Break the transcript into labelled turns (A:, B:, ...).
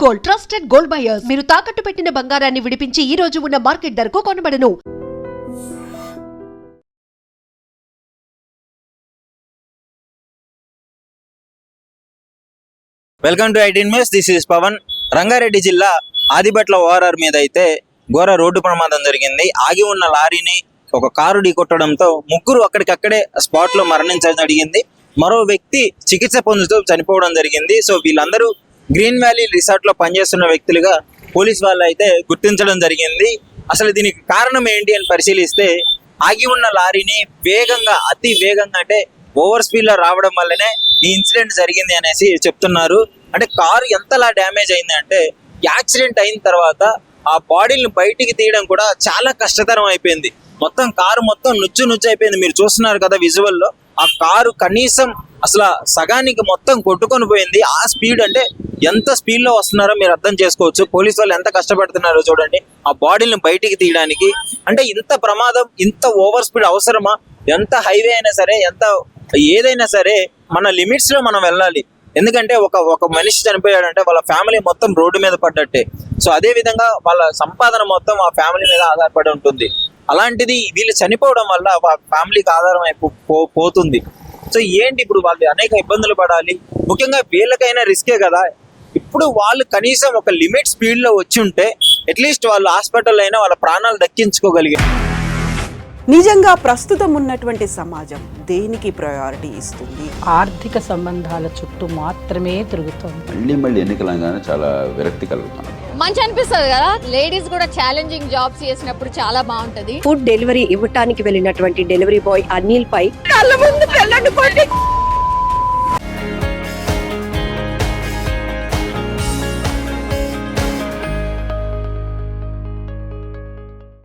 A: Gold, trusted gold buyers. మీరు తాకట్టు పెట్టిన బంగారాన్ని విడిపించి ఈ రోజు ఉన్న మార్కెట్ ధరకు కొనబడను.
B: Welcome to 18 news. This is Pavan. Rangareddy జిల్లా ఆదిబట్ల ఓఆర్ఆర్ మీద అయితే ఘోర రోడ్డు ప్రమాదం జరిగింది. ఆగి ఉన్న లారీని ఒక కారు ఢీకొట్టడంతో ముగ్గురు అక్కడికక్కడే స్పాట్ లో మరణించడం జరిగింది. మరో వ్యక్తి చికిత్స పొందుతూ చనిపోవడం జరిగింది. సో వీళ్ళందరూ గ్రీన్ వ్యాలీ రిసార్ట్ లో పనిచేస్తున్న వ్యక్తులుగా పోలీస్ వాళ్ళు అయితే గుర్తించడం జరిగింది. అసలు దీనికి కారణం ఏంటి అని పరిశీలిస్తే ఆగి ఉన్న లారీని అతి వేగంగా అంటే ఓవర్ స్పీడ్ లో రావడం వల్లనే ఈ ఇన్సిడెంట్ జరిగింది అనేసి చెప్తున్నారు. అంటే కారు ఎంతలా డ్యామేజ్ అయింది అంటే యాక్సిడెంట్ అయిన తర్వాత ఆ బాడీని బయటికి తీయడం కూడా చాలా కష్టతరం అయిపోయింది. మొత్తం కారు మొత్తం నుచ్చు అయిపోయింది. మీరు చూస్తున్నారు కదా విజువల్ లో, ఆ కారు కనీసం అసలు సగానికి మొత్తం కొట్టుకొని పోయింది. ఆ స్పీడ్ అంటే ఎంత స్పీడ్ లో వస్తున్నారో మీరు అర్థం చేసుకోవచ్చు. పోలీసు వాళ్ళు ఎంత కష్టపడుతున్నారో చూడండి ఆ బాడీని బయటికి తీయడానికి. అంటే ఇంత ప్రమాదం, ఇంత ఓవర్ స్పీడ్ అవసరమా? ఎంత హైవే అయినా సరే, ఎంత ఏదైనా సరే మన లిమిట్స్ లో మనం వెళ్ళాలి. ఎందుకంటే ఒక మనిషి చనిపోయాడంటే వాళ్ళ ఫ్యామిలీ మొత్తం రోడ్డు మీద పడ్డట్టే. సో అదే విధంగా వాళ్ళ సంపాదన మొత్తం ఆ ఫ్యామిలీ మీద ఆధారపడి ఉంటుంది. అలాంటిది వీళ్ళు చనిపోవడం వల్ల ఫ్యామిలీకి ఆధారం పోతుంది. సో ఏంటి ఇప్పుడు వాళ్ళు అనేక ఇబ్బందులు పడాలి. ముఖ్యంగా వీళ్ళకైనా రిస్కే కదా. ఇప్పుడు వాళ్ళు కనీసం ఒక లిమిట్ స్పీడ్ లో వచ్చి ఉంటే అట్లీస్ట్ వాళ్ళు హాస్పిటల్ అయినా వాళ్ళ ప్రాణాలు దక్కించుకోగలిగారు.
C: నిజంగా ప్రస్తుతం ఉన్నటువంటి సమాజం దేనికి ప్రయారిటీ ఇస్తుంది?
D: ఆర్థిక సంబంధాల చుట్టూ మాత్రమే తిరుగుతుంది.
E: మళ్ళీ ఎన్నికలంగానే చాలా విరక్తి కలుగుతాను.
F: మంచి అనిపిస్తుంది కదా. లేడీస్ కూడా ఛాలెంజింగ్ జాబ్స్ చేసినప్పుడు చాలా బాగుంటది.
G: ఫుడ్ డెలివరీ ఇవ్వటానికి వెళ్ళినటువంటి డెలివరీ బాయ్ అనిల్ పై కళ్ళ ముందు